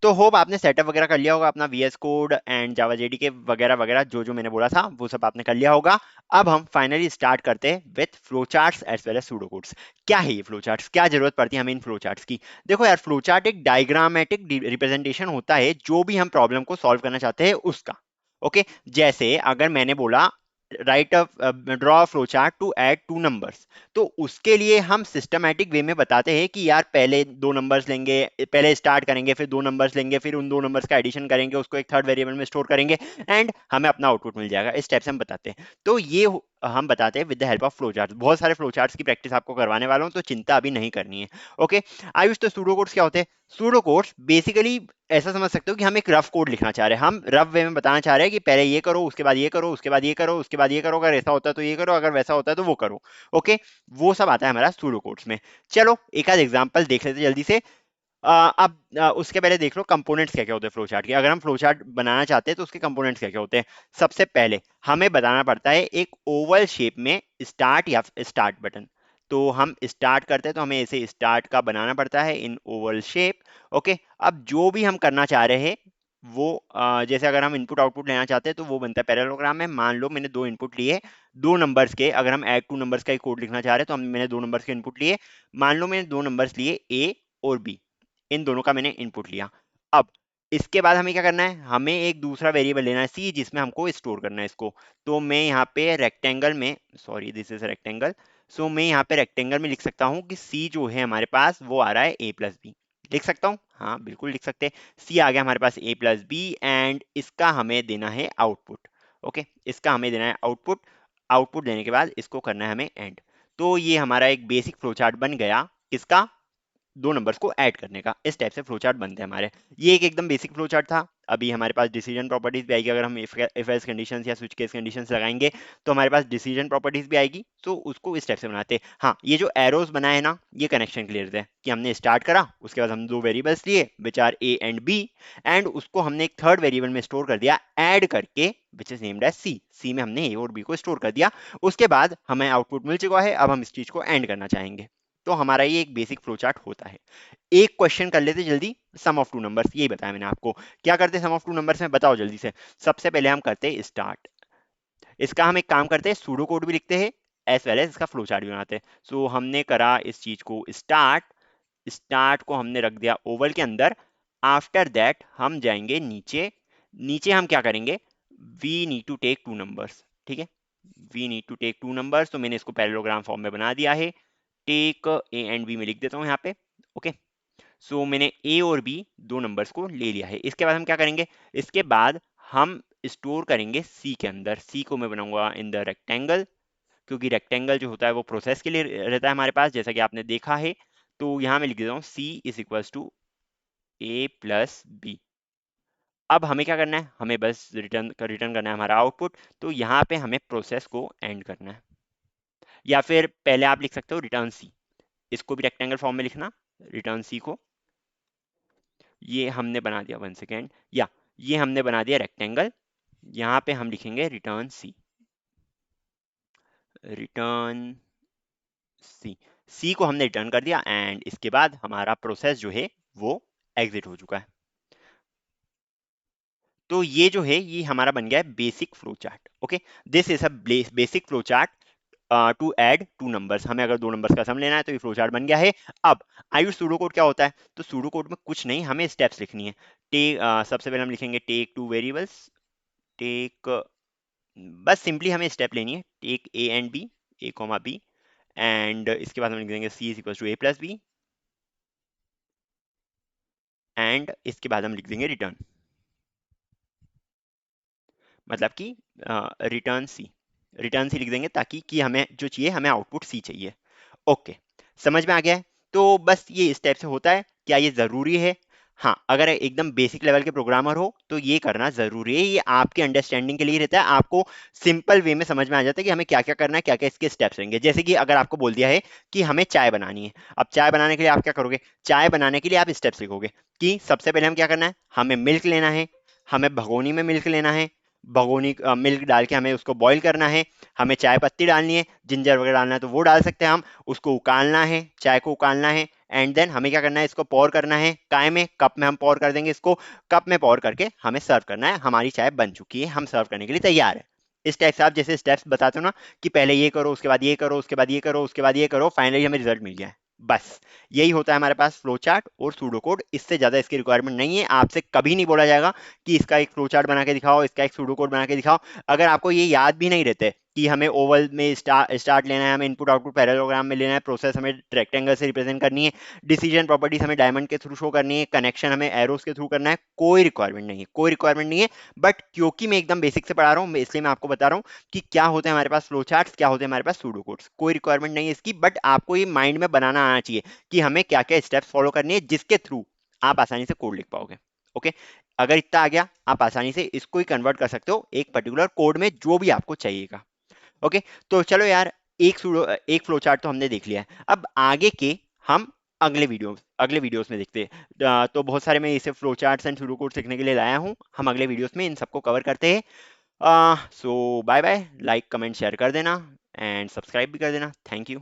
तो होप आपने सेटअप वगैरह कर लिया होगा अपना VS code and Java JDK वगैरह वगैरह, जो जो मैंने बोला था वो सब आपने कर लिया होगा। अब हम फाइनली स्टार्ट करते हैं with flow charts as well as pseudo codes. क्या है ये फ्लो चार्ट्स, क्या जरूरत पड़ती है हमें इन फ्लो चार्ट्स की? देखो यार, फ्लो चार्ट एक डायग्रामेटिक रिप्रेजेंटेशन होता है जो भी हम प्रॉब्लम को सॉल्व करना चाहते हैं उसका। ओके, जैसे अगर मैंने बोला right draw flow chart to add two numbers, तो उसके लिए हम सिस्टमैटिक वे में बताते हैं कि यार पहले दो नंबर्स लेंगे, पहले स्टार्ट करेंगे, फिर दो नंबर्स लेंगे, फिर उन दो नंबर्स का एडिशन करेंगे, उसको एक थर्ड वेरिएबल में स्टोर करेंगे एंड हमें अपना आउटपुट मिल जाएगा। इस टाइप से हम बताते हैं। तो ये हम बताते हैं with the help of flow chart. बहुत सारे फ्लो चार्ट्स की प्रैक्टिस आपको करवाने वाला हूं, तो चिंता अभी नहीं करनी है। ओके, आयुष, तो सूडो कोड्स क्या होते हैं? सूडो कोड्स बेसिकली ऐसा समझ सकते हो कि हम एक रफ कोड लिखना चाह रहे हैं, हम रफ वे में बताना चाह रहे हैं कि पहले ये करो, उसके बाद ये करो, उसके बाद ये करो, उसके बाद ये करो, अगर ऐसा होता है तो ये करो, अगर वैसा होता है तो वो करो। ओके, वो सब आता है हमारा सूडो कोड्स में। चलो एक आध एग्जांपल देख लेते हैं जल्दी से। अब उसके पहले देख लो कंपोनेंट्स क्या क्या होते हैं फ्लो चार्ट के। अगर हम फ्लो चार्ट बनाना चाहते हैं तो उसके कंपोनेंट्स क्या क्या होते हैं। सबसे पहले हमें बताना पड़ता है एक ओवल शेप में स्टार्ट या स्टार्ट बटन। तो हम स्टार्ट करते हैं तो हमें ऐसे स्टार्ट का बनाना पड़ता है इन ओवल शेप। ओके, अब जो भी हम करना चाह रहे हैं वो जैसे अगर हम इनपुट आउटपुट लेना चाहते हैं तो वो बनता है पैरेललोग्राम में। मान लो मैंने दो इनपुट लिए, दो नंबर्स के, अगर हम ऐड टू नंबर्स का एक कोड लिखना चाह रहे हैं तो मैंने दो नंबर्स के इनपुट लिए। मान लो मैंने दो नंबर्स लिए ए और बी, इन दोनों का मैंने इनपुट लिया। अब इसके बाद हमें क्या करना है, हमें एक दूसरा वेरिएबल लेना है सी, जिसमें हमको स्टोर करना है इसको। तो मैं यहाँ पे रेक्टेंगल में, सॉरी दिस इज रेक्टेंगल, सो मैं यहाँ पे रेक्टेंगल में लिख सकता हूँ कि सी जो है हमारे पास वो आ रहा है ए प्लस बी। लिख सकता हूँ, हाँ बिल्कुल लिख सकते हैं। सी आ गया हमारे पास ए प्लस बी एंड इसका हमें देना है आउटपुट। ओके, इसका हमें देना है आउटपुट। आउटपुट देने के बाद इसको करना है हमें एंड। तो ये हमारा एक बेसिक फ्लो चार्ट बन गया, किसका? दो नंबर्स को ऐड करने का। इस टाइप से फ्लो चार्ट बनते हैं हमारे। ये एक एकदम बेसिक फ्लो चार्ट था। अभी हमारे पास डिसीजन प्रॉपर्टीज भी आएगी, अगर हम इफ एल्स कंडीशंस या स्विच केस कंडीशंस लगाएंगे तो हमारे पास डिसीजन प्रॉपर्टीज भी आएगी। तो उसको इस टाइप से बनाते हैं। हाँ, ये जो एरोज बनाए हैं ना, ये कनेक्शन क्लियर है कि हमने स्टार्ट करा, उसके बाद हम दो वेरिएबल्स लिए which are A and B, and उसको हमने एक थर्ड वेरिएबल में स्टोर कर दिया ऐड करके, विच इज नेम्ड एज सी। सी में हमने ए और बी को स्टोर कर दिया। उसके बाद हमें आउटपुट मिल चुका है, अब हम इस चीज को एंड करना चाहेंगे। तो हमारा ये एक बेसिक फ्लो चार्ट होता है। एक क्वेश्चन कर लेते जल्दी, सम ऑफ टू नंबर्स, यही बताया मैंने आपको। क्या करते हैं सम ऑफ टू नंबर्स में, बताओ जल्दी से। सबसे पहले हम करते हैं स्टार्ट। इसका हम एक काम करते हैं, सूडो कोड भी लिखते हैं एज वेल एज इसका फ्लो चार्ट भी बनाते हैं। सो हमने करा इस चीज को स्टार्ट, स्टार्ट को हमने रख दिया ओवल के अंदर। आफ्टर दैट हम जाएंगे नीचे। नीचे हम क्या करेंगे, we need to take two numbers. ठीक है, we need to take two numbers, तो मैंने इसको पैरेललोग्राम फॉर्म में बना दिया है। टेक ए एंड बी में लिख देता हूँ यहाँ पे। ओके, सो मैंने ए और बी दो नंबर्स को ले लिया है। इसके बाद हम क्या करेंगे, इसके बाद हम स्टोर करेंगे सी के अंदर। सी को मैं बनाऊंगा इन द रेक्टेंगल, क्योंकि रेक्टेंगल जो होता है वो प्रोसेस के लिए रहता है हमारे पास, जैसा कि आपने देखा है। तो यहाँ मैं लिख देता हूँ C is equals to A plus B. अब हमें क्या करना है, हमें बस रिटर्न करना है हमारा आउटपुट। तो यहाँ पे हमें प्रोसेस को एंड करना है, या फिर पहले आप लिख सकते हो रिटर्न सी। इसको भी रेक्टेंगल फॉर्म में लिखना, रिटर्न सी को। ये हमने बना दिया, वन सेकेंड, या ये हमने बना दिया रेक्टेंगल। यहाँ पे हम लिखेंगे रिटर्न सी, रिटर्न सी। सी को हमने रिटर्न कर दिया एंड इसके बाद हमारा प्रोसेस जो है वो एग्जिट हो चुका है। तो ये जो है ये हमारा बन गया है basic flow chart. Okay, this is a basic flow chart to add two numbers. हमें अगर दो नंबर्स का सम लेना है तो ये फ्लो चार्ट बन गया है। अब आयुष, सूडो कोड क्या होता है? तो सूडो कोड में कुछ नहीं, हमें स्टेप्स लिखनी है। टेक सबसे पहले हम लिखेंगे टेक टू वेरिएबल्स। टेक, बस सिंपली हमें स्टेप लेनी है, take A and B, A comma B, and इसके बाद हम लिख देंगे C is equal to A plus B, and इसके बाद हम लिख देंगे रिटर्न, मतलब कि रिटर्न सी। रिटर्न सी लिख देंगे ताकि कि हमें जो चाहिए, हमें आउटपुट सी चाहिए। ओके, समझ में आ गया है? तो बस ये इस टाइप से होता है। क्या ये जरूरी है? हाँ, अगर एकदम बेसिक लेवल के प्रोग्रामर हो तो ये करना जरूरी है। ये आपके अंडरस्टैंडिंग के लिए रहता है, आपको सिंपल वे में समझ में आ जाता है कि हमें क्या क्या करना है, क्या क्या इसके स्टेप्स रहेंगे। जैसे कि अगर आपको बोल दिया है कि हमें चाय बनानी है, अब चाय बनाने के लिए आप क्या करोगे? चाय बनाने के लिए आप स्टेप्स लिखोगे कि सबसे पहले हम क्या करना है, हमें मिल्क लेना है, हमें भगोनी में मिल्क लेना है, भगोनी मिल्क डाल के हमें उसको बॉईल करना है। हमें चाय पत्ती डालनी है, जिंजर वगैरह डालना है तो वो डाल सकते हैं हम। उसको उकालना है, चाय को उकालना है। एंड देन हमें क्या करना है, इसको पौर करना है काय में, कप में हम पौर कर देंगे इसको। कप में पौर करके हमें सर्व करना है। हमारी चाय बन चुकी है, हम सर्व करने के लिए तैयार है। इस टाइप से आप जैसे स्टेप्स बताते हो ना, कि पहले ये करो, उसके बाद ये करो, उसके बाद ये करो, उसके बाद ये करो, फाइनली हमें रिजल्ट मिल गया है, बस यही होता है हमारे पास फ्लो चार्ट और सूडो कोड। इससे ज्यादा इसकी रिक्वायरमेंट नहीं है। आपसे कभी नहीं बोला जाएगा कि इसका एक फ्लो चार्ट बना के दिखाओ, इसका एक सूडो कोड बना के दिखाओ। अगर आपको ये याद भी नहीं रहते कि हमें ओवल में स्टार्ट लेना है, हमें इनपुट आउटपुट पैरेललोग्राम में लेना है, प्रोसेस हमें रेक्टेंगल से रिप्रेजेंट करनी है, डिसीजन प्रॉपर्टीज हमें डायमंड के थ्रू शो करनी है, कनेक्शन हमें एरोस के थ्रू करना है, कोई रिक्वायरमेंट नहीं है, कोई रिक्वायरमेंट नहीं है। बट क्योंकि मैं एकदम बेसिक से पढ़ा रहा हूँ, इसलिए मैं आपको बता रहा हूँ कि क्या होते हैं हमारे पास फ्लो चार्ट्स, क्या होते हैं हमारे पास सूडो कोड्स। कोई रिक्वायरमेंट नहीं है इसकी, बट आपको ये माइंड में बनाना आना चाहिए कि हमें क्या क्या स्टेप्स फॉलो करनी है, जिसके थ्रू आप आसानी से कोड लिख पाओगे। ओके, अगर इतना आ गया, आप आसानी से इसको ही कन्वर्ट कर सकते हो एक पर्टिकुलर कोड में, जो भी आपको चाहिएगा। ओके, तो चलो यार, एक फ्लो चार्ट तो हमने देख लिया है। अब आगे के हम अगले वीडियोस में देखते हैं। तो बहुत सारे मैं इसे flow charts and pseudo code सीखने के लिए लाया हूँ। हम अगले वीडियोस में इन सबको कवर करते हैं। So bye bye, like comment share कर देना एंड सब्सक्राइब भी कर देना। Thank you.